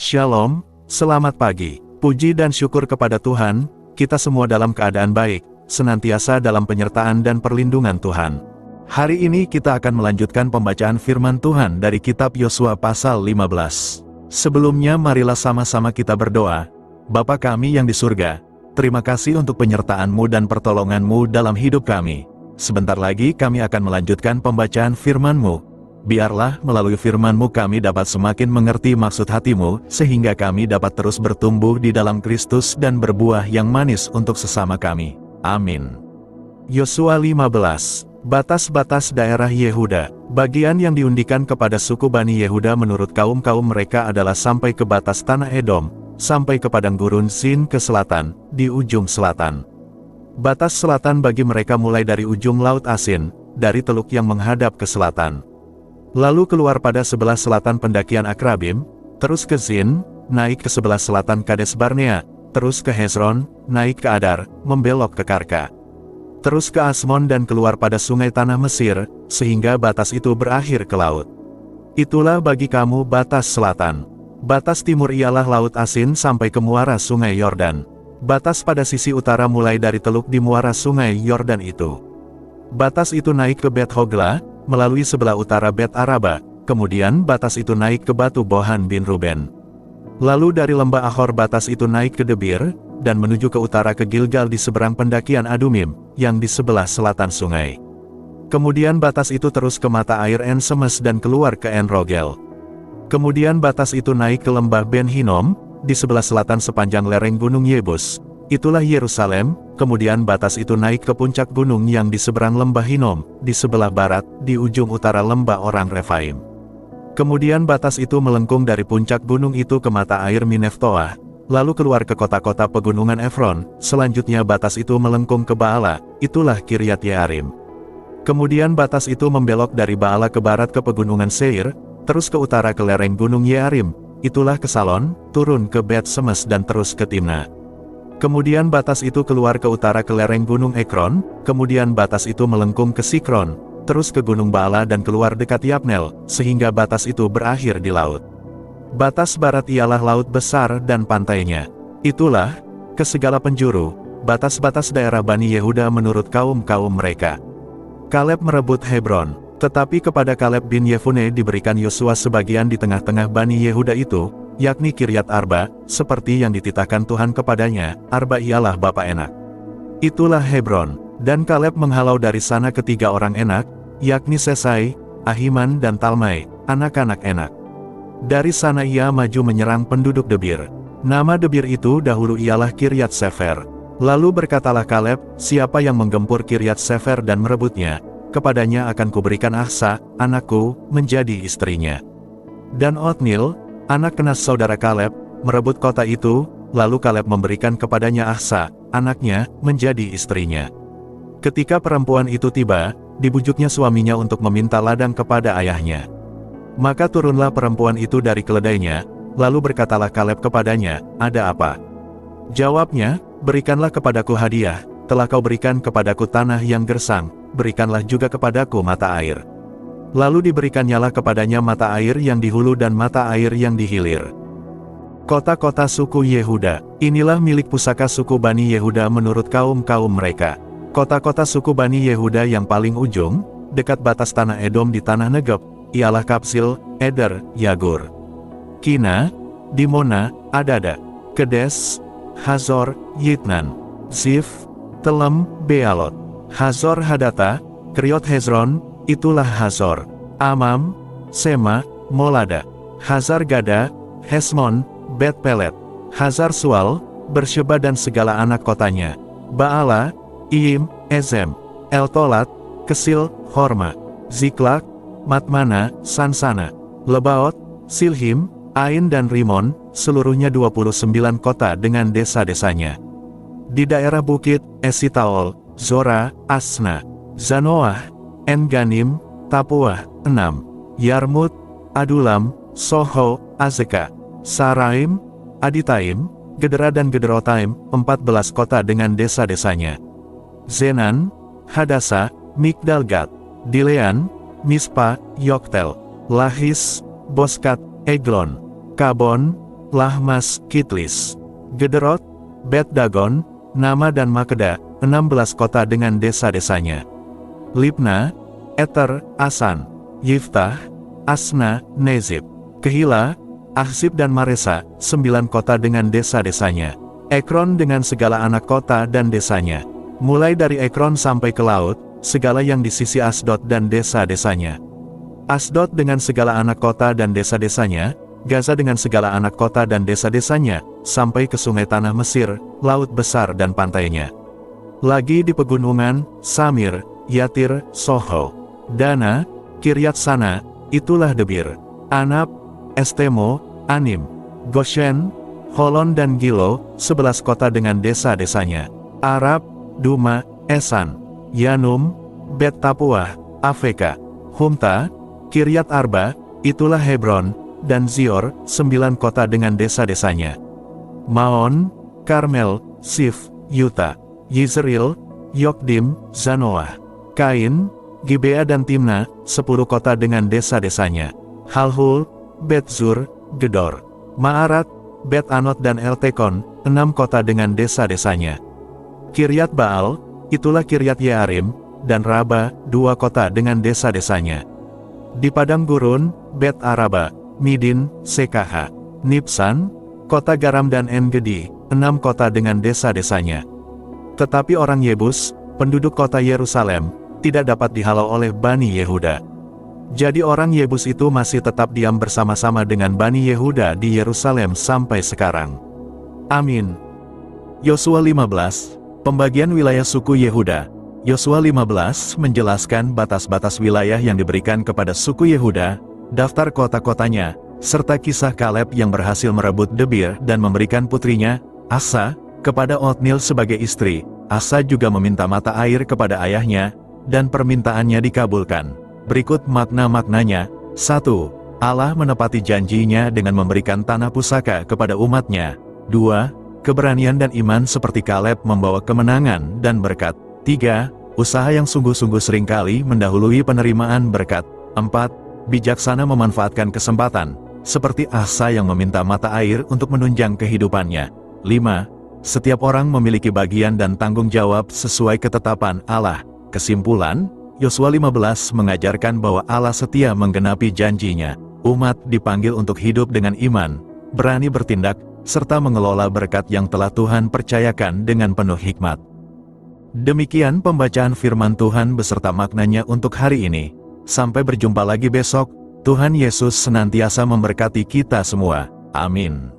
Shalom, selamat pagi. Puji dan syukur kepada Tuhan, kita semua dalam keadaan baik, senantiasa dalam penyertaan dan perlindungan Tuhan. Hari ini kita akan melanjutkan pembacaan firman Tuhan dari kitab Yosua pasal 15. Sebelumnya marilah sama-sama kita berdoa. Bapa kami yang di surga, terima kasih untuk penyertaan-Mu dan pertolongan-Mu dalam hidup kami. Sebentar lagi kami akan melanjutkan pembacaan firman-Mu. Biarlah melalui firman-Mu kami dapat semakin mengerti maksud hati-Mu, sehingga kami dapat terus bertumbuh di dalam Kristus dan berbuah yang manis untuk sesama kami. Amin. Yosua 15. Batas-batas daerah Yehuda. Bagian yang diundikan kepada suku Bani Yehuda menurut kaum-kaum mereka adalah sampai ke batas tanah Edom, sampai ke padang gurun Zin ke selatan, di ujung selatan. Batas selatan bagi mereka mulai dari ujung Laut Asin, dari teluk yang menghadap ke selatan. Lalu keluar pada sebelah selatan pendakian Akrabim, terus ke Zin, naik ke sebelah selatan Kades Barnea, terus ke Hezron, naik ke Adar, membelok ke Karka. Terus ke Asmon dan keluar pada sungai tanah Mesir, sehingga batas itu berakhir ke laut. Itulah bagi kamu batas selatan. Batas timur ialah Laut Asin sampai ke muara sungai Yordan. Batas pada sisi utara mulai dari teluk di muara sungai Yordan itu. Batas itu naik ke Bet Hogla, melalui sebelah utara Bet Araba, kemudian batas itu naik ke batu Bohan bin Ruben. Lalu dari lembah Ahor batas itu naik ke Debir, dan menuju ke utara ke Gilgal di seberang pendakian Adumim, yang di sebelah selatan sungai. Kemudian batas itu terus ke mata air En Semes dan keluar ke En Rogel. Kemudian batas itu naik ke lembah Ben Hinom, di sebelah selatan sepanjang lereng gunung Yebus. Itulah Yerusalem. Kemudian batas itu naik ke puncak gunung yang di seberang lembah Hinom, di sebelah barat, di ujung utara lembah orang Refaim. Kemudian batas itu melengkung dari puncak gunung itu ke mata air Mineftoah, lalu keluar ke kota-kota pegunungan Efron. Selanjutnya batas itu melengkung ke Baala, itulah Kiryat Yearim. Kemudian batas itu membelok dari Baala ke barat ke pegunungan Seir, terus ke utara ke lereng gunung Yearim, itulah Kesalon, turun ke Bet Semes dan terus ke Timna. Kemudian batas itu keluar ke utara ke lereng gunung Ekron, kemudian batas itu melengkung ke Sikron, terus ke gunung Baala dan keluar dekat Yapnel, sehingga batas itu berakhir di laut. Batas barat ialah laut besar dan pantainya. Itulah, ke segala penjuru, batas-batas daerah Bani Yehuda menurut kaum-kaum mereka. Kaleb merebut Hebron, tetapi kepada Kaleb bin Yefune diberikan Yosua sebagian di tengah-tengah Bani Yehuda itu, yakni Kiryat Arba, seperti yang dititahkan Tuhan kepadanya. Arba ialah bapa Enak. Itulah Hebron, dan Kaleb menghalau dari sana ketiga orang Enak, yakni Sesai, Ahiman dan Talmai, anak-anak Enak. Dari sana ia maju menyerang penduduk Debir. Nama Debir itu dahulu ialah Kiryat Sefer. Lalu berkatalah Kaleb, siapa yang menggempur Kiryat Sefer dan merebutnya, kepadanya akan kuberikan Ahsa, anakku, menjadi istrinya. Dan Otnil, anak Kenas saudara Kaleb, merebut kota itu, lalu Kaleb memberikan kepadanya Ahsa, anaknya, menjadi istrinya. Ketika perempuan itu tiba, dibujuknya suaminya untuk meminta ladang kepada ayahnya. Maka turunlah perempuan itu dari keledainya, lalu berkatalah Kaleb kepadanya, ada apa? Jawabnya, berikanlah kepadaku hadiah, telah kau berikan kepadaku tanah yang gersang, berikanlah juga kepadaku mata air. Lalu diberikannya kepadanya mata air yang di hulu dan mata air yang di hilir. Kota-kota suku Yehuda. Inilah milik pusaka suku Bani Yehuda menurut kaum-kaum mereka. Kota-kota suku Bani Yehuda yang paling ujung, dekat batas tanah Edom di tanah Negeb, ialah Kapsil, Eder, Yagur, Kina, Dimona, Adada, Kedes, Hazor, Yitnan, Zif, Telem, Bealot, Hazor Hadata, Kriot Hezron, itulah Hazor, Amam, Sema, Molada, Hazar Gada, Hesmon, Bet Pelet, Hazar Sual, Bersheba dan segala anak kotanya, Baala, Iim, Ezem, Eltolat, Kesil, Horma, Ziklak, Matmana, Sansana, Lebaot, Silhim, Ain dan Rimon, seluruhnya 29 kota dengan desa-desanya. Di daerah bukit, Esitaol, Zora, Asna, Zanoah, En-Ganim, Tapuah, 6, Yarmut, Adulam, Soho, Azeka, Saraim, Aditaim, Gedera dan Gederotaim, 14 kota dengan desa-desanya. Zenan, Hadasa, Migdalgat, Dilean, Mispa, Yoktel, Lahis, Boskat, Eglon, Kabon, Lahmas, Kitlis, Gederot, Bet Dagon, Nama dan Makeda, 16 kota dengan desa-desanya. Libna, Eter, Asan, Yiftah, Asna, Nezib, Kehila, Ahzib dan Maresa, 9 kota dengan desa-desanya. Ekron dengan segala anak kota dan desanya. Mulai dari Ekron sampai ke laut, segala yang di sisi Asdod dan desa-desanya. Asdod dengan segala anak kota dan desa-desanya, Gaza dengan segala anak kota dan desa-desanya, sampai ke sungai tanah Mesir, laut besar dan pantainya. Lagi di pegunungan, Samir, Yatir, Soho, Dana, Kiryat Sana, itulah Debir, Anab, Estemo, Anim, Goshen, Holon dan Gilo, 11 kota dengan desa-desanya. Arab, Duma, Esan, Yanum, Bet Tapuah, Afeka, Humta, Kiryat Arba, itulah Hebron, dan Zior, 9 kota dengan desa-desanya. Maon, Karmel, Sif, Yuta, Yizreel, Yokdim, Zanoah, Kain, Gibea dan Timna, 10 kota dengan desa-desanya. Halhul, Bet-Zur, Gedor, Maarat, Bet-Anot dan Eltekon, 6 kota dengan desa-desanya. Kiryat Baal, itulah Kiryat Yearim, dan Raba, 2 kota dengan desa-desanya. Di padang gurun, Bet-Araba, Midin, Sekaha, Nipsan, kota garam dan En-Gedi, 6 kota dengan desa-desanya. Tetapi orang Yebus, penduduk kota Yerusalem, tidak dapat dihalau oleh Bani Yehuda. Jadi orang Yebus itu masih tetap diam bersama-sama dengan Bani Yehuda di Yerusalem sampai sekarang. Amin. Yosua 15, pembagian wilayah suku Yehuda. Yosua 15 menjelaskan batas-batas wilayah yang diberikan kepada suku Yehuda, daftar kota-kotanya, serta kisah Kaleb yang berhasil merebut Debir dan memberikan putrinya, Asa, kepada Otniel sebagai istri. Asa juga meminta mata air kepada ayahnya, dan permintaannya dikabulkan. Berikut makna-maknanya. 1. Allah menepati janjinya dengan memberikan tanah pusaka kepada umatnya. 2. Keberanian dan iman seperti Kaleb membawa kemenangan dan berkat. 3. Usaha yang sungguh-sungguh seringkali mendahului penerimaan berkat. 4. Bijaksana memanfaatkan kesempatan, seperti Asa yang meminta mata air untuk menunjang kehidupannya. 5. Setiap orang memiliki bagian dan tanggung jawab sesuai ketetapan Allah. Kesimpulan, Yosua 15 mengajarkan bahwa Allah setia menggenapi janjinya. Umat dipanggil untuk hidup dengan iman, berani bertindak, serta mengelola berkat yang telah Tuhan percayakan dengan penuh hikmat. Demikian pembacaan firman Tuhan beserta maknanya untuk hari ini. Sampai berjumpa lagi besok. Tuhan Yesus senantiasa memberkati kita semua. Amin.